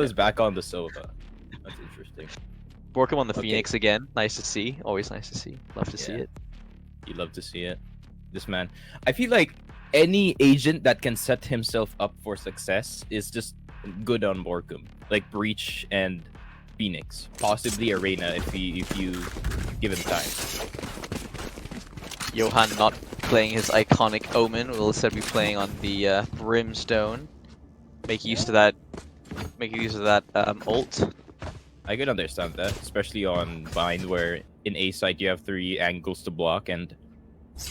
was back on the Sova. That's interesting. Borkum on the Phoenix again. Nice to see. Always nice to see. Love to see it. You love to see it. This man. I feel like any agent that can set himself up for success is just good on Borkum. Like Breach and Phoenix. Possibly Arena if you give him time. Johan not playing his iconic Omen. Will instead be playing on the Brimstone. Make use of that ult. I could understand that, especially on Bind, where in A side you have 3 angles to block, and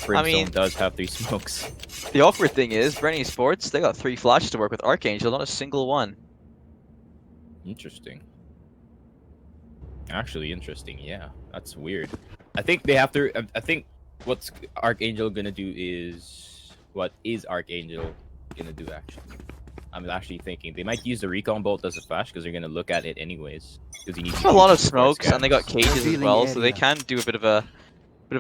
Brimstone does have 3 smokes. The awkward thing is, Bren Esports, they got 3 flashes to work with Arkangel, not a single one. Interesting. Actually interesting, yeah. That's weird. I think they have to... I think what's Arkangel gonna do is... What is Arkangel gonna do, actually? I'm actually thinking they might use the recon bolt as a flash because they're gonna look at it anyways. Because you need a lot of smokes and they got cages as well, so they can do a bit of a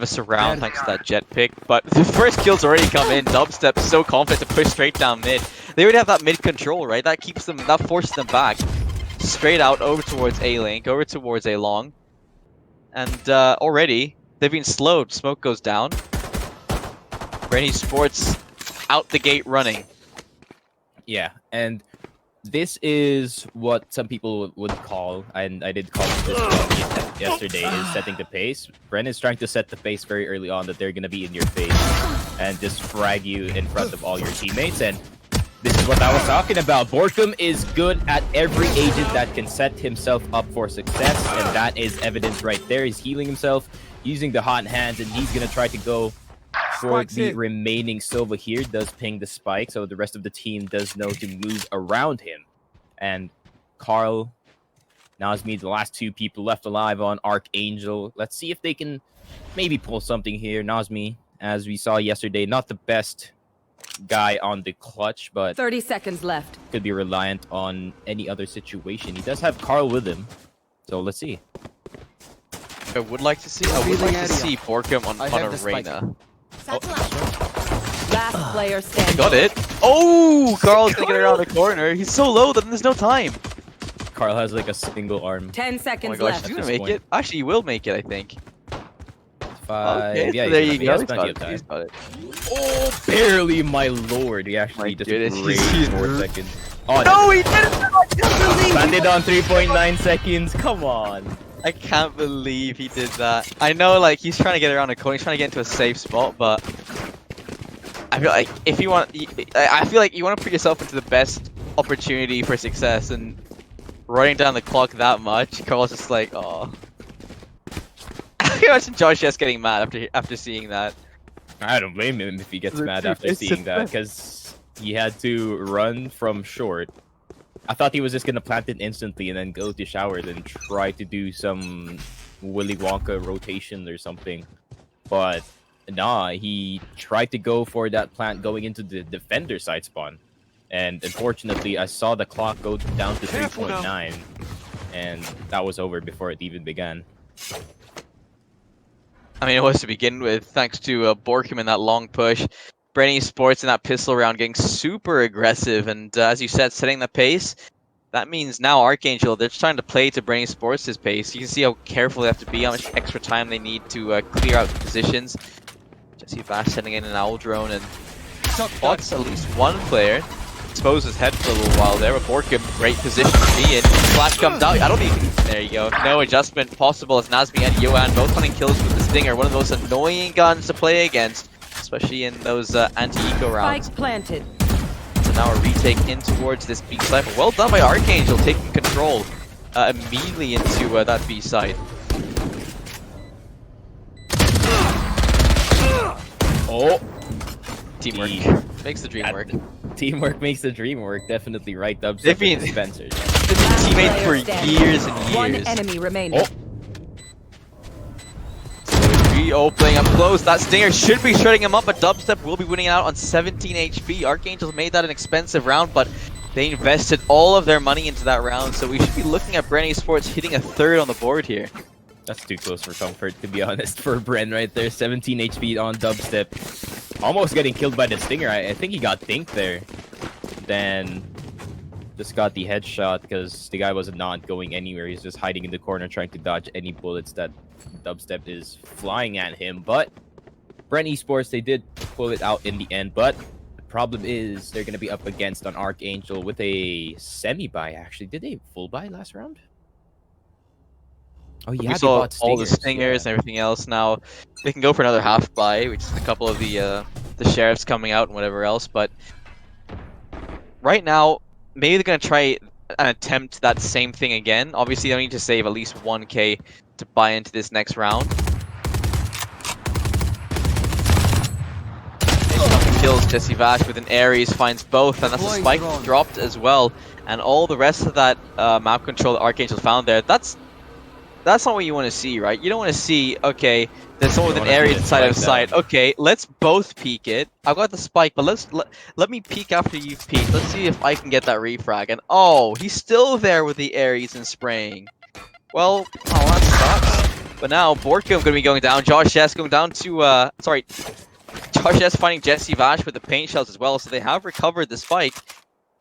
surround thanks to that jet pick. But the first kill's already come in. Dubstep so confident to push straight down mid. They already have that mid control, right? That keeps them, that forces them back straight out over towards A link, over towards A long, and already they've been slowed. Smoke goes down. Bren Esports out the gate running. Yeah, and this is what some people would call, and I did call it this yesterday, is setting the pace. Bren is trying to set the pace very early on that they're going to be in your face and just frag you in front of all your teammates. And this is what I was talking about. Borkum is good at every agent that can set himself up for success, and that is evidence right there. He's healing himself, using the hot hands, and he's going to try to go for the remaining Sova here. Does ping the spike, so the rest of the team does know to move around him. And Carl, Nazmi, the last 2 people left alive on Arkangel. Let's see if they can maybe pull something here. Nazmi, as we saw yesterday, not the best guy on the clutch, but 30 seconds left. Could be reliant on any other situation. He does have Carl with him, so let's see. I would like to see Borkum on Arena. Last player standing. Got it. Oh, Carl's gonna get around the corner. He's so low that there's no time. Carl has like a single arm. 10 seconds oh my gosh, left. he's gonna make it. Actually, he will make it, I think. 5. Okay, Yeah, so there you go. He's got it. Oh, barely, my lord. He actually just raised 4 seconds. Oh, no, he didn't! Landed on 3.9 seconds. Come on. I can't believe he did that. I know, like, he's trying to get around the corner. He's trying to get into a safe spot, but I feel like if you want, I feel like you want to put yourself into the best opportunity for success, and running down the clock that much, Carl's just like, oh. I can imagine Josh just getting mad after seeing that. I don't blame him if he gets mad after seeing that, because he had to run from short. I thought he was just gonna plant it instantly and then go to shower, then try to do some Willy Wonka rotation or something. But nah, he tried to go for that plant going into the defender side spawn. And unfortunately, I saw the clock go down to 3.9, and that was over before it even began. I mean, it was to begin with, thanks to Borkum in that long push. Bren Esports in that pistol round getting super aggressive, and as you said, setting the pace. That means now Arkangel, they're just trying to play to Bren Esports' pace. You can see how careful they have to be, how much extra time they need to clear out the positions. Jesse Bash sending in an owl drone, and spots at least one player. Expose his head for a little while there, but Borkum, great position to be in. Flash comes out, I don't even... There you go. No adjustment possible as Nazmi and Johan both hunting kills with the Stinger. One of the most annoying guns to play against, especially in those anti-eco rounds. Spike planted. So now a retake in towards this B side. But well done by Arkangel, taking control immediately into that B side. Oh! Teamwork makes the dream work. Teamwork makes the dream work. Definitely right, Dubs. They've been Spencer. They've been teammates for years and years. One enemy remaining. Oh, playing up close. That Stinger should be shutting him up, but Dubstep will be winning out on 17 HP. Arkangel made that an expensive round, but they invested all of their money into that round, so we should be looking at Bren Esports hitting a 3rd on the board here. That's too close for comfort, to be honest, for Bren right there. 17 HP on Dubstep. Almost getting killed by the Stinger. I think he got dinked there. Then just got the headshot because the guy was not going anywhere. He's just hiding in the corner trying to dodge any bullets that Dubstep is flying at him. But Bren Esports, they did pull it out in the end. But the problem is they're going to be up against an Arkangel with a semi-buy, actually. Did they full buy last round? Oh, yeah, We saw all the stingers and everything else. Now they can go for another half buy, which is a couple of the sheriffs coming out and whatever else. But right now, maybe they're gonna try and attempt that same thing again. Obviously, they need to save at least 1k to buy into this next round. Kills Jesse Vash with an Ares, finds both, and that's a spike dropped as well. And all the rest of that map control that Arkangel found there, that's not what you want to see, right? You don't want to see, okay, there's someone with an Ares inside of sight. Okay, let's both peek it. I've got the spike, but let me peek after you've peeked. Let's see if I can get that refrag. And oh, he's still there with the Ares and spraying. Well, oh, that sucks. But now Borkum going to be going down. Josh S going down to Josh S finding Jesse Vash with the paint shells as well. So they have recovered the spike.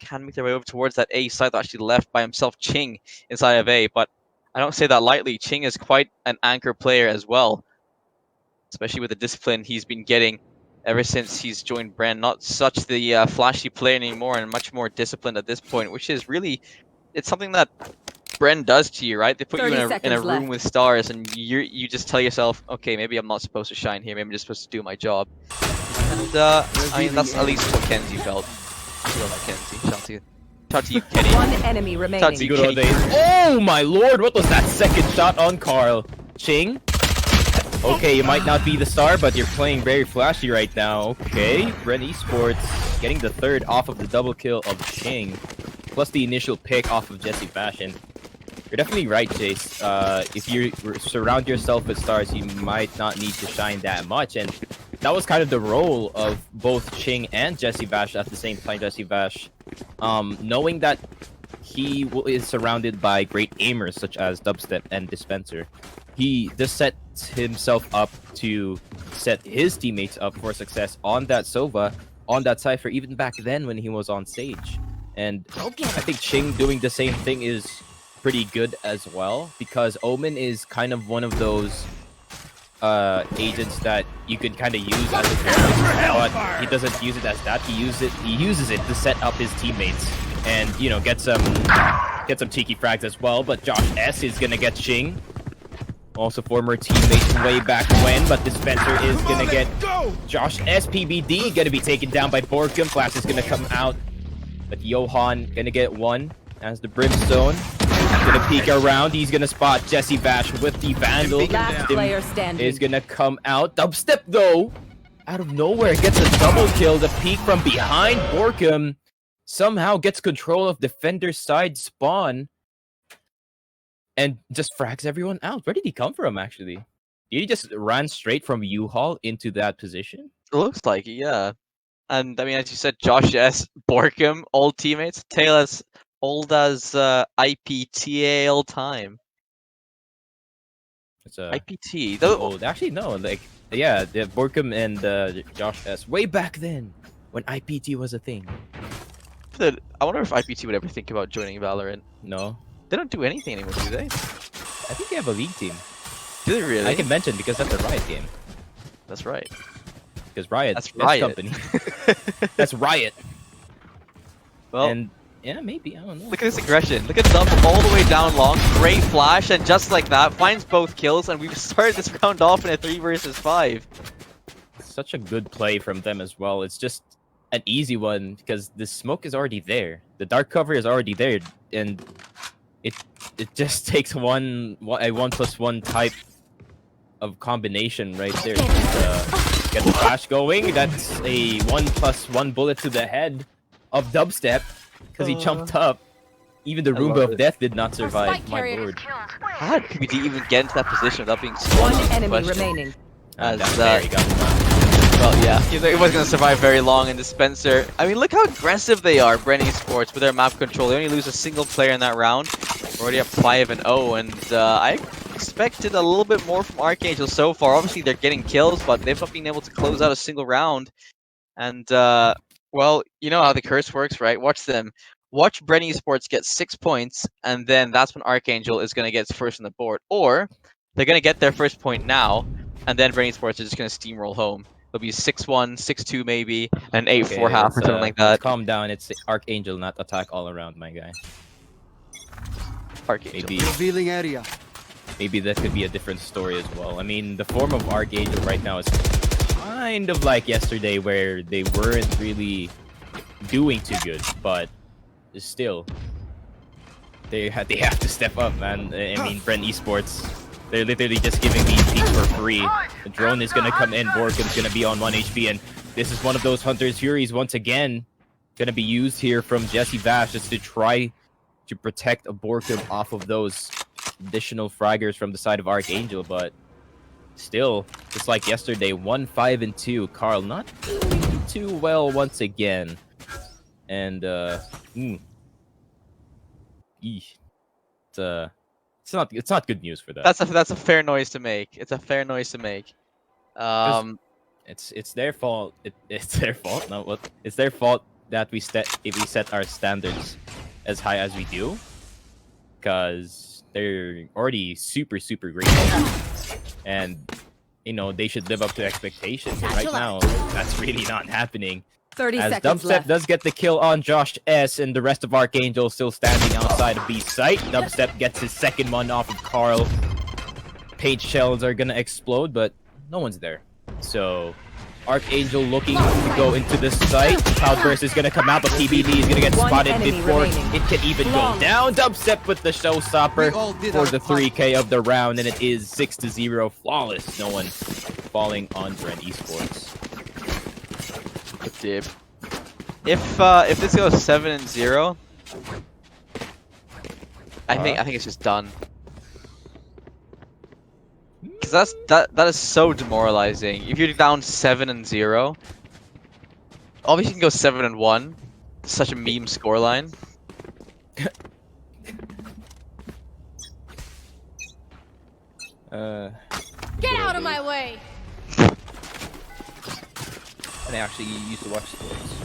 Can make their way over towards that A side that actually left by himself Ching inside of A, but I don't say that lightly. Ching is quite an anchor player as well, especially with the discipline he's been getting ever since he's joined Bren. Not such the flashy player anymore, and much more disciplined at this point, which is really, it's something that Bren does to you, right? They put you in a room with stars, and you just tell yourself, okay, maybe I'm not supposed to shine here. Maybe I'm just supposed to do my job. And I mean, that's at least what Kenzie felt. I love Kenzie. Shout out to you, Kenny. One enemy remaining. Shout out to you, Kenny. Oh my lord, what was that second shot on Carl? Ching? Okay, you might not be the star, but you're playing very flashy right now. Okay, Bren Esports getting the third off of the double kill of Ching, plus the initial pick off of Jesse Fashion. You're definitely right, Chase. If you surround yourself with stars, you might not need to shine that much, and that was kind of the role of both Ching and Jesse Vash at the same time. Jesse Vash, knowing that he is surrounded by great aimers such as Dubstep and Dispenser, he just sets himself up to set his teammates up for success on that Sova, on that Cypher, even back then when he was on stage. And I think Ching doing the same thing is pretty good as well, because Omen is kind of one of those agents that you could kind of use as a terrorist, but he doesn't use it as that. He uses it to set up his teammates and, you know, get some cheeky frags as well. But Josh S is gonna get Ching, also former teammate way back when, but Dispenser is gonna get Josh S. PBD gonna be taken down by Borkum. Flash is gonna come out, but Johan gonna get one as the Brimstone. Gonna peek around. He's gonna spot Jesse Vash with the Vandal. Last player standing. Is gonna come out. Dubstep though, out of nowhere, gets a double kill. The peek from behind. Borkum somehow gets control of Defender's side spawn and just frags everyone out. Where did he come from, actually? Did he just run straight from U-Haul into that position? It looks like it, yeah. And I mean, as you said, Josh S, Borkum, old teammates. Tail as old as IPTA all time. It's a IPT. Though old. Actually, no. Like, yeah, the Borkum and Josh S. Way back then, when IPT was a thing. I wonder if IPT would ever think about joining Valorant. No, they don't do anything anymore, do they? I think they have a league team. Do they really? I can mention because that's a Riot game. That's right. Because Riot, that's Riot company. That's Riot. Well, and yeah, maybe, I don't know. Look at this aggression. Look at Dump all the way down long. Great flash, and just like that, finds both kills, and we've started this round off in a 3 versus 5. Such a good play from them as well. It's just an easy one because the smoke is already there. The dark cover is already there, and it just takes a 1+1 type of combination right there. Just, get the flash going. That's a 1+1 bullet to the head of Dubstep because he jumped up. Even the Roomba of Death did not survive. My lord. How did PBD even get into that position without being spawned? One enemy remaining. There he got. Well, yeah, he wasn't going to survive very long in Dispenser. I mean, look how aggressive they are, Bren Esports, with their map control. They only lose a single player in that round. We're already up 5-0, and I expected a little bit more from Arkangel so far. Obviously, they're getting kills, but they've not been able to close out a single round. And, well, you know how the curse works, right? Watch them. watch Bren Esports get 6 points, and then that's when Arkangel is going to get first on the board. Or they're going to get their first point now, and then Bren Esports is just going to steamroll home. It'll be 6-1, 6-2 maybe, and 8-4 half or something like Let's that. calm down. It's Arkangel, not attack all around, my guy. Arkangel. Maybe, Revealing area. maybe that could be a different story as well. I mean, the form of Arkangel right now is kind of like yesterday, where they weren't really doing too good, but still, they have to step up, man. I mean, Bren Esports, they're literally just giving these peaks for free. The drone is gonna come in, Borkum's gonna be on 1 HP, and this is one of those Hunter's Furies once again gonna be used here from Jesse Bash just to try to protect a Borkum off of those additional fraggers from the side of Arkangel, but still, just like yesterday, 1-5-2. Carl not doing too well once again. And it's not good news for that. That's a fair noise to make. It's a fair noise to make. It's their fault. It's their fault. No, what? It's their fault that we set our standards as high as we do, because they're already super great, and you know they should live up to expectations. But right now, that's really not happening. 30 As seconds Dubstep left. does get the kill on Josh S, and the rest of Arkangel still standing outside of B's site. Dubstep gets his second one off of Carl. Page shells are gonna explode, but no one's there. So Arkangel looking to go into the site. Cloudburst is gonna come out, but TBD is gonna get One spotted enemy before remaining. it can even go down. Dubstep with the showstopper We all did for our the part. 3K of the round, and it is 6-0 flawless. No one falling on Bren Esports. Dip. If this goes 7-0, I think it's just done. Because that is so demoralizing. If you're down 7-0, obviously you can go 7-1. Such a meme scoreline. Get out of my way! And I actually used to watch sports.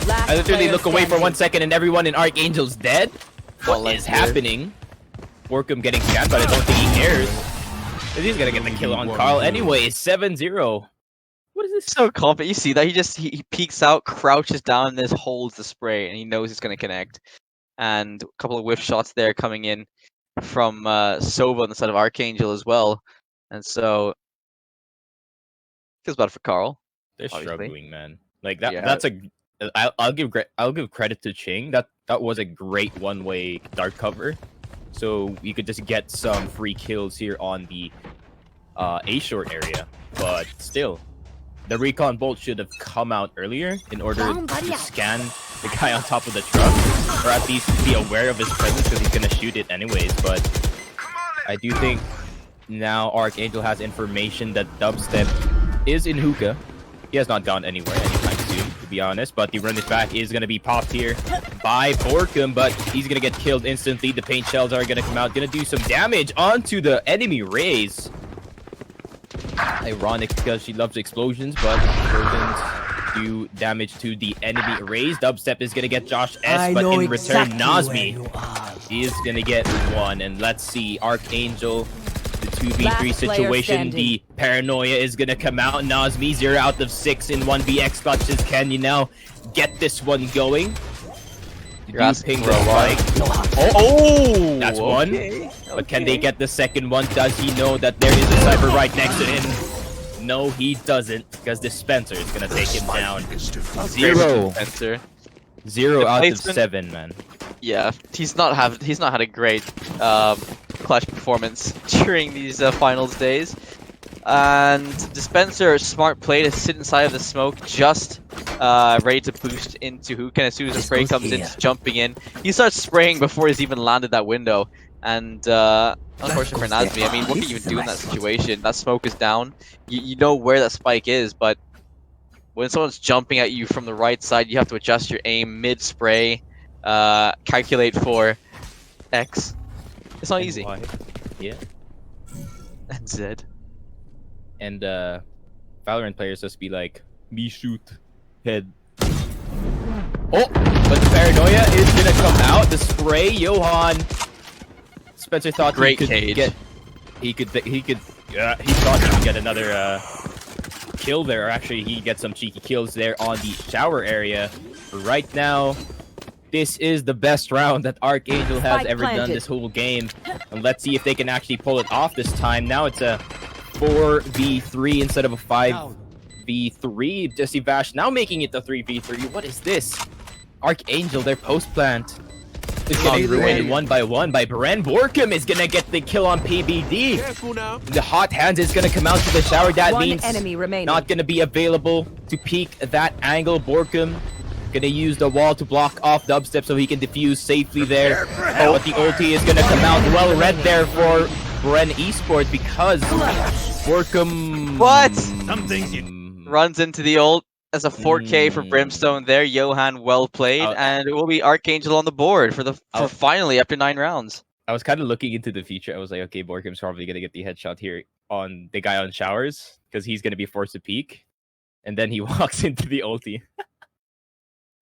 Last I literally player look away for standing. 1 second and everyone in Arkangel's dead. Well, What is let's hear it. happening? Borkum getting capped, but I don't think he cares. He's gonna get the kill on Carl anyway. 7-0. What is this? So confident. You see that he peeks out, crouches down, and just holds the spray, and he knows it's gonna connect. And a couple of whiff shots there coming in from Sova on the side of Arkangel as well. And so feels bad for Carl. They're obviously. struggling, man. Like that. Yeah. That's a. I'll give credit to Ching. That was a great one-way dart cover. So we could just get some free kills here on the A short area. But still, the recon bolt should have come out earlier in order to scan the guy on top of the truck, or at least be aware of his presence, because he's gonna shoot it anyways. But I do think now Arkangel has information that Dubstep is in hookah. He has not gone anywhere anytime soon, to be honest, but the run is back is going to be popped here by Borkum, but he's going to get killed instantly. The paint shells are going to come out, going to do some damage onto the enemy Raze. Ironic, because she loves explosions, but explosions do damage to the enemy Raze. Dubstep is going to get Josh S, but in return, Nazmi is going to get one. And let's see, Arkangel, the 2v3 Last player situation, standing. the paranoia is going to come out. Nazmi, 0 out of 6 in 1vx clutches. Can you now get this one going? You're asking Ping for a the lot. spike. Oh, That's one. But can they get the second one? Does he know that there is a sniper right next to him? No, he doesn't, because Dispenser is going to take him down. 0. Spencer. 0 The out of placement- 7, man. Yeah, he's not had a great clutch performance during these finals days. And Dispenser, smart play to sit inside of the smoke, just ready to boost into hookah. And as soon as the spray comes in, he's jumping in. He starts spraying before he's even landed that window. And unfortunately for Nazmi, I mean, what can you even do in that situation? That smoke is down. You know where that spike is, but when someone's jumping at you from the right side, you have to adjust your aim mid-spray, calculate for X. It's not easy. Y. Yeah. And Z. And Valorant players just be like, me shoot, head. Oh, but the paranoia is gonna come out. The spray, Johan. Spencer thought Great he could cage. get. He thought he could get another kill there. Or actually, he gets some cheeky kills there on the shower area. But right now, this is the best round that Arkangel has Spike ever done planted. this whole game. And let's see if they can actually pull it off this time. Now it's a 4v3 instead of a 5v3. Jesse Vash now making it the 3v3. What is this? Arkangel, their post plant is getting ruined one by Bren. Borkum is gonna get the kill on PBD. The hot hands is gonna come out to the shower. That One means enemy remaining. not gonna be available to peek that angle. Borkum gonna use the wall to block off dubstep so he can defuse safely there. But the ulti is gonna come out well read there for Bren Esports because Borkum. What? Some Runs into the ult as a 4K for Brimstone there. Johan, well played, and it will be Arkangel on the board for finally after 9 rounds. I was kind of looking into the future. I was like, okay, Borkum's probably gonna get the headshot here on the guy on showers because he's gonna be forced to peek, and then he walks into the ulti.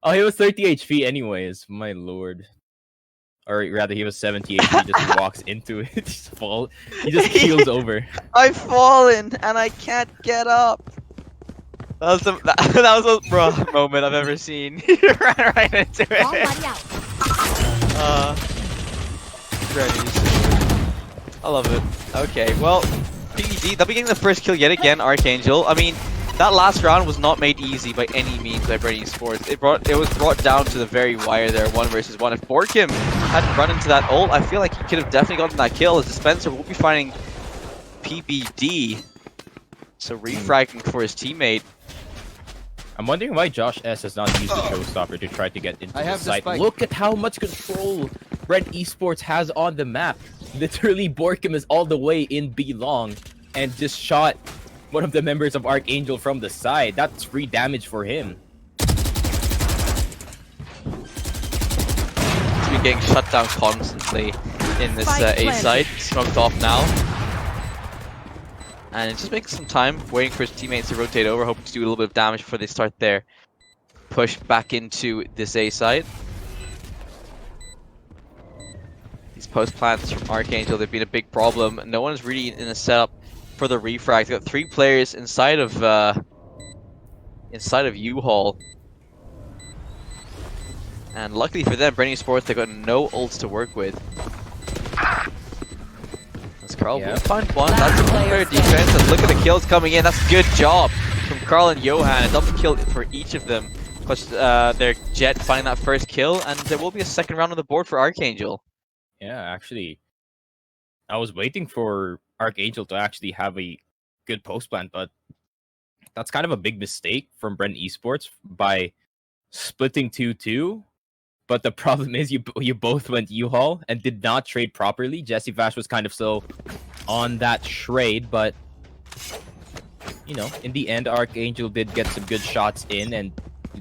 Oh, he was 30 HP anyways. My lord. Or rather, he was 70 HP. He just walks into it. He just keels over. I've fallen and I can't get up. That was the bro moment I've ever seen. He ran right into it. Almighty out. I love it. Okay, well, PBD, they'll be getting the first kill yet again, Arkangel. I mean, that last round was not made easy by any means by Bren Esports. It was brought down to the very wire there, 1 versus 1. If Borkum hadn't run into that ult, I feel like he could have definitely gotten that kill. As Dispenser will be finding PBD. So refragging for his teammate. I'm wondering why Josh S has not used the showstopper to try to get into the site. Look at how much control Bren Esports has on the map. Literally, Borkum is all the way in B long and just shot one of the members of Arkangel from the side. That's free damage for him. He's been getting shut down constantly in this A side. Smoked off now. And it just makes some time, waiting for his teammates to rotate over, hoping to do a little bit of damage before they start their push back into this A side. These post plants from Arkangel, they've been a big problem. No one is really in a setup for the refrag. They've got 3 players inside of U-Haul. And luckily for them, Bren Esports, they've got no ults to work with. Carl will find one. That's a fair defense. And look at the kills coming in. That's a good job from Carl and Johan. A double kill for each of them. Plus their Jet finding that first kill. And there will be a second round on the board for Arkangel. Yeah, actually, I was waiting for Arkangel to actually have a good post plant, but that's kind of a big mistake from Bren Esports by splitting 2-2. But the problem is you both went U-Haul and did not trade properly. Jesse Vash was kind of slow on that trade, but you know, in the end, Arkangel did get some good shots in and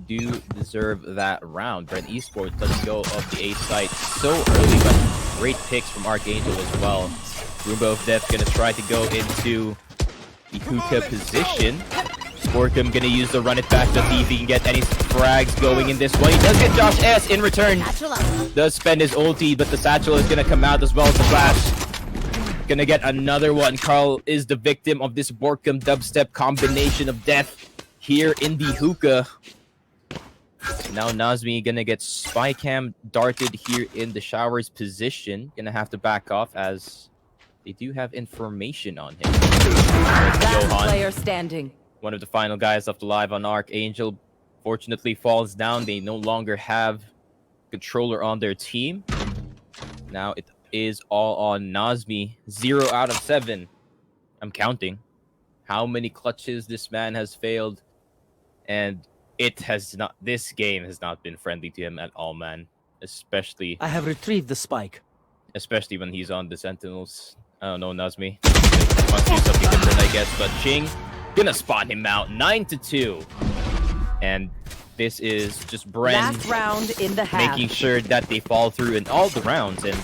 do deserve that round. Bren Esports doesn't go of the A site so early, but great picks from Arkangel as well. Roomba of Death gonna try to go into the hookah position. Borkum gonna use the run it back to see if he can get any frags going in this one. He does get Josh S in return. Does spend his ulti, but the satchel is gonna come out as well as the flash. Gonna get another one. Carl is the victim of this Borkum dubstep combination of death here in the hookah. Now Nazmi gonna get spy cam darted here in the showers position. Gonna have to back off as they do have information on him. Last player standing. One of the final guys left alive on Arkangel, fortunately falls down. They no longer have controller on their team. Now it is all on Nazmi. 0 out of 7. I'm counting how many clutches this man has failed, and this game has not been friendly to him at all, man. Especially I have retrieved the spike. Especially when he's on the Sentinels. I don't know, Nazmi. Wants to do something different, I guess, but Ching gonna spot him out. 9-2. And this is just Bren Last round in the half. making sure that they fall through in all the rounds and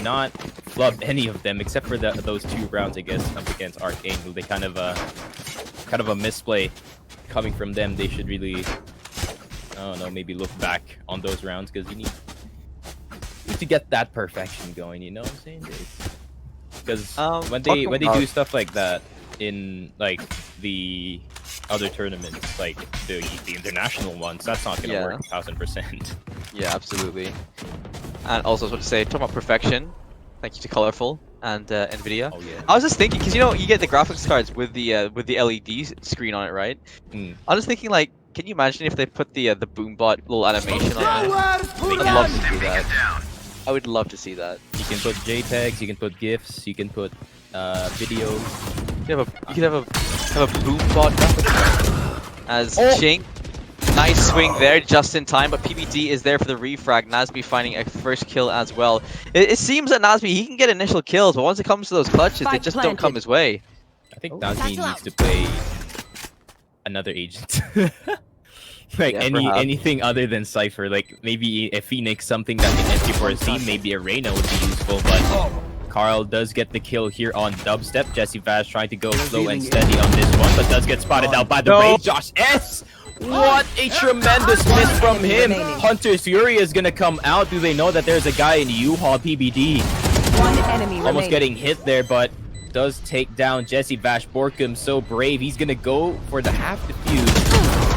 not flub any of them except for those 2 rounds, I guess, up against Arkangel. They kind of a misplay coming from them. They should really don't know, maybe look back on those rounds because you need to get that perfection going. You know what I'm saying? Because when they do stuff like that in like the other tournaments, like the international ones, that's not gonna work 1000%. Yeah, absolutely. And also, I was about to say, talking about perfection. Thank you to Colorful and Nvidia. Oh yeah. I was just thinking, because you know you get the graphics cards with the LED screen on it, right? Mm. I was thinking, like, can you imagine if they put the boombot little animation on it? I'd love to see that. I would love to see that. You can put JPEGs, you can put GIFs, you can put videos. You could have a boombot graphics as Ching. Nice swing there, just in time, but PBD is there for the refrag. Nazmi finding a first kill as well. It seems that Nazmi, he can get initial kills, but once it comes to those clutches, they just don't come his way. I think Nazmi needs to play another agent. Like anything other than Cypher, like maybe a Phoenix, something that can entry for a team, maybe a Reyna would be useful, but Carl does get the kill here on Dubstep. Jesse Vash trying to go slow and steady on this one, but does get spotted out by the Rage. Josh S! What a tremendous miss from him! Hunter's Fury is gonna come out. Do they know that there's a guy in U-Haul PBD? One enemy Almost getting hit there, but does take down Jesse Vash. Borkum so brave. He's gonna go for the half defuse.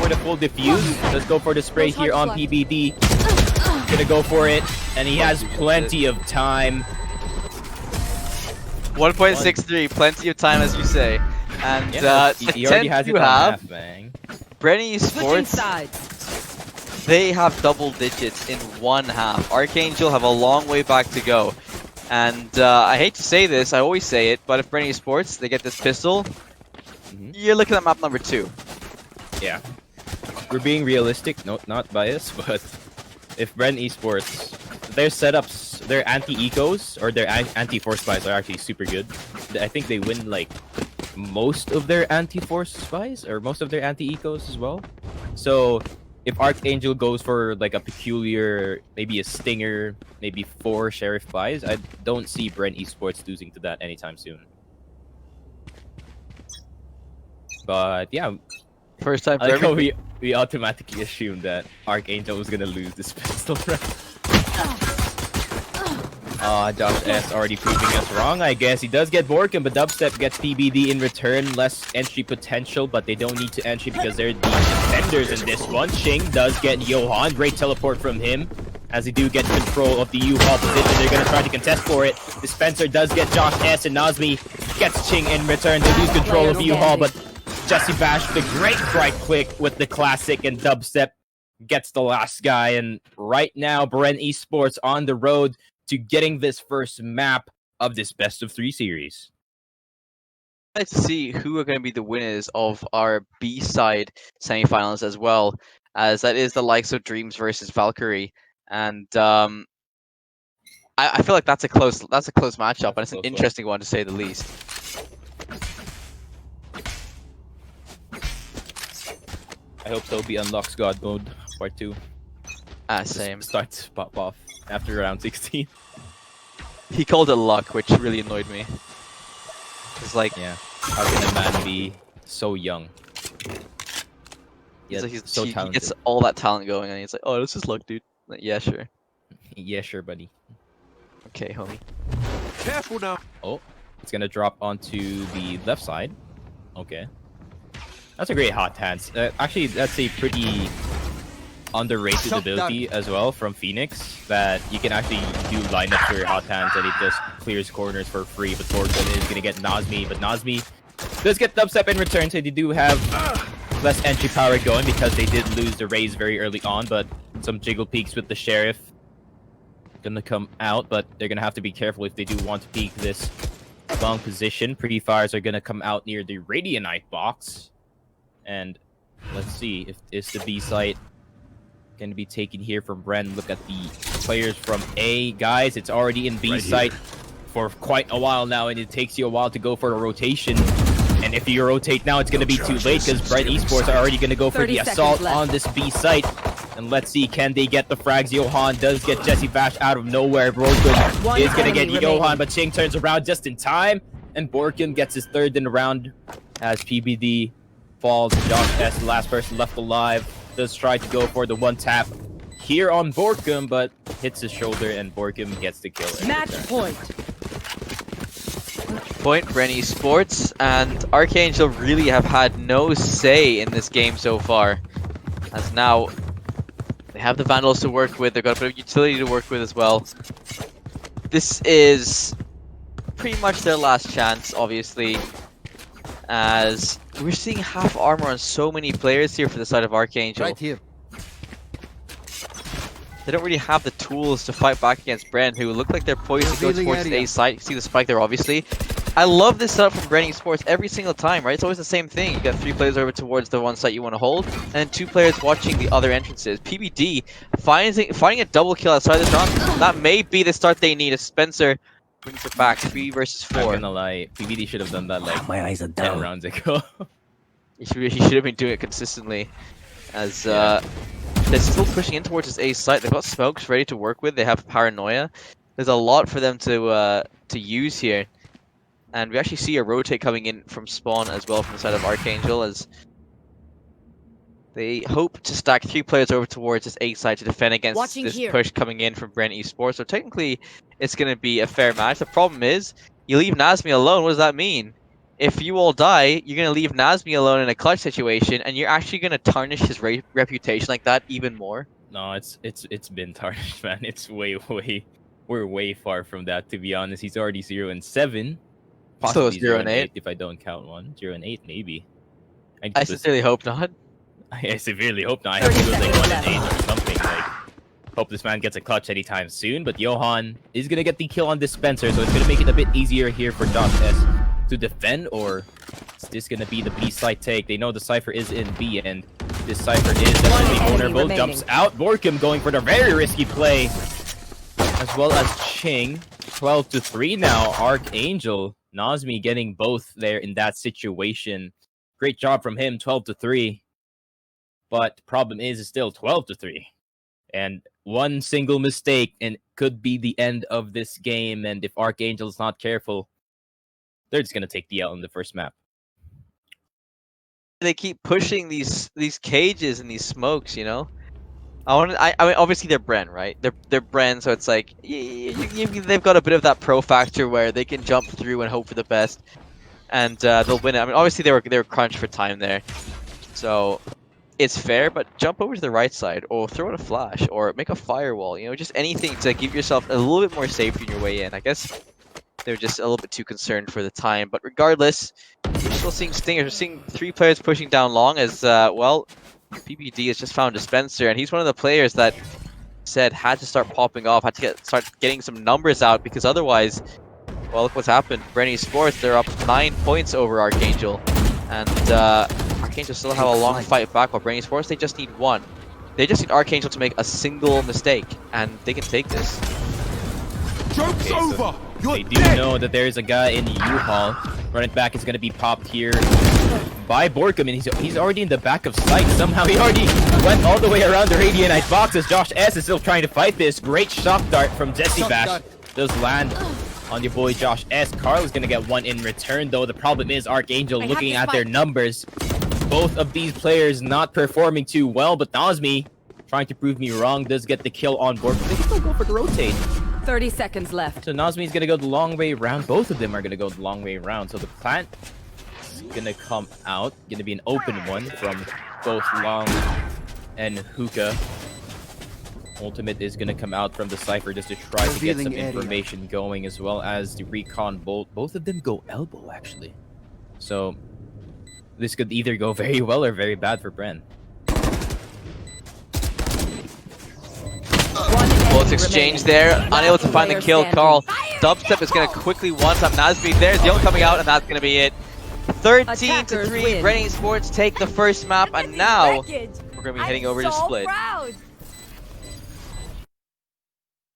For the full defuse. Let's go for the spray here on PBD. Gonna go for it, and he has plenty of time. 1.63, plenty of time, as you say. And he already has it on half, bang. Bren Esports, they have double digits in one half. Arkangel have a long way back to go. And I hate to say this, I always say it, but if Bren Esports, they get this pistol, you're looking at map number 2. Yeah. We're being realistic, no, not biased, but if Bren Esports, their setups, their anti-ecos, or their anti-force buys are actually super good. I think they win, like, most of their anti-force spies or most of their anti-ecos as well. So if Arkangel goes for like a peculiar, maybe a stinger, maybe 4 sheriff buys, I don't see Bren Esports losing to that anytime soon. But yeah, first time for I like how everything. we automatically assumed that Arkangel was gonna lose this pistol round. Josh S already proving us wrong, I guess. He does get Borkum, but Dubstep gets PBD in return. Less entry potential, but they don't need to entry because they're the defenders in this one. Ching does get Johan. Great teleport from him. As they do get control of the U-Haul position, they're going to try to contest for it. Dispenser does get Josh S, and Nazmi gets Ching in return. They lose control of U-Haul, but Jesse Bash, the great right click with the classic, and Dubstep gets the last guy. And right now, Bren Esports on the road to getting this first map of this best of 3 series. I'd like to see who are going to be the winners of our B-side semifinals as well, as that is the likes of Dreams versus Valkyrie, and I feel like that's a close matchup, and it's an interesting one to say the least. I hope Toby unlocks God Mode Part 2. Same. Starts to pop off after round 16. He called it luck, which really annoyed me. It's like, yeah, how can a man be so young? Yeah, he's so he talented. gets all that talent going, and he's like, "Oh, this is luck, dude." Like, yeah, sure. Yeah, sure, buddy. Okay, homie. Careful now. Oh, it's gonna drop onto the left side. Okay, that's a great hot hands. Actually, that's a pretty underrated ability as well from Phoenix, that you can actually do lineups for your hot hands and it just clears corners for free. But Borkum is gonna get Nazmi, but Nazmi does get Dubstep in return, so they do have less entry power going because they did lose the Raze very early on. But some jiggle peeks with the Sheriff gonna come out, but they're gonna have to be careful if they do want to peek this long position. Pre-fires are gonna come out near the Radianite box, and let's see if it's the B site going to be taken here from Bren. Look at the players from A. Guys, it's already in B site for quite a while now, and it takes you a while to go for a rotation. And if you rotate now, it's going to be too late because Bren Esports are already going to go for the assault on this B site. And let's see, can they get the frags? Johan does get Jesse Bash out of nowhere. Borkum is going to get Johan, but Ching turns around just in time. And Borkum gets his 3rd in the round as PBD falls. Josh S, the last person left alive. does try to go for the one tap here on Borkum, but hits his shoulder and Borkum gets the kill. Match point. Point, Bren Esports, and Arkangel really have had no say in this game so far. As now, they have the Vandals to work with, they've got a bit of utility to work with as well. This is pretty much their last chance, obviously, as we're seeing half armor on so many players here for the side of Arkangel. Right here. They don't really have the tools to fight back against Bren, who look like they're poised to go towards the A site. You see the spike there, obviously. I love this setup from Bren Esports every single time, right? It's always the same thing. You got 3 players over towards the one site you want to hold, and 2 players watching the other entrances. PBD finding a double kill outside this round. That may be the start they need. As Spencer brings it back, 3 versus 4. I'm gonna lie, PBD should have done that like My eyes are 10 down. rounds ago. He should have been doing it consistently, as they're still pushing in towards this A site. They've got smokes ready to work with. They have paranoia. There's a lot for them to use here. And we actually see a rotate coming in from spawn as well from the side of Arkangel, as they hope to stack 3 players over towards this A side to defend against Watching this here. push coming in from Bren Esports. So technically, it's going to be a fair match. The problem is, you leave Nazmi alone. What does that mean? If you all die, you're going to leave Nazmi alone in a clutch situation, and you're actually going to tarnish his reputation like that even more. No, it's been tarnished, man. It's we're way far from that, to be honest. He's already 0-7. Still Possibly 0-8 if I don't count one. 0-8 maybe. I sincerely hope not. I severely hope not. I hope he was like 30 1-8 or something. Like, hope this man gets a clutch anytime soon. But Johan is gonna get the kill on this Spencer, so it's gonna make it a bit easier here for Josh S to defend. Or is this gonna be the B side take? They know the Cypher is in B, and this Cypher is definitely enemy vulnerable. remaining. Jumps out. Borkum going for the very risky play, as well as Ching. 12-3 now. Arkangel. Nazmi getting both there in that situation. Great job from him, 12-3. But the problem is it's still 12-3. And one single mistake and could be the end of this game. And if Arkangel's not careful, they're just gonna take the L in the first map. They keep pushing these cages and these smokes, you know. I mean, obviously they're Bren, right? They're Bren, so it's like they've got a bit of that pro factor where they can jump through and hope for the best, and they'll win it. I mean, obviously they were crunched for time there, so it's fair. But jump over to the right side, or throw in a flash, or make a firewall. You know, just anything to give yourself a little bit more safety in your way in. I guess they're just a little bit too concerned for the time. But regardless, we're still seeing stingers. We're seeing 3 players pushing down long as well. PPD has just found a Spencer, and he's one of the players that said had to start popping off, had to start getting some numbers out, because otherwise, well, look what's happened. Bren Esports, they're up 9 points over Arkangel, and Arkangel still have a long fight back, while Bren Esports, they just need 1. They just need Arkangel to make a single mistake, and they can take this. Joke's over! You're They do dead! know that there is a guy in U-Haul. Run it back is going to be popped here by Borkum, and he's already in the back of sight. Somehow he already went all the way around the Radianite box as Josh S is still trying to fight this. Great shock dart from Jesse Shock Bash. dart. Does land on your boy Josh S. Carl is going to get 1 in return, though. The problem is Arkangel I looking have at this their numbers. Both of these players not performing too well, but Nazmi, trying to prove me wrong, does get the kill on board. But they can still go for the rotate. 30 seconds left. So Nazmi's gonna go the long way around. Both of them are gonna go the long way around. So the plant is gonna come out. Gonna be an open one from both Long and Hookah. Ultimate is gonna come out from the Cypher just to try to get some Revealing area. information going, as well as the Recon Bolt. Both of them go elbow, actually. So this could either go very well or very bad for Bren. Bullets exchange there, unable to find the kill. Carl, dubstep is going to quickly one-tap Nazmi. There's the coming out, and that's going to be it. 13-3, Attackers win. Bren Esports take the first map, and now Wreckage. we're going to be heading over to I'm so split. proud.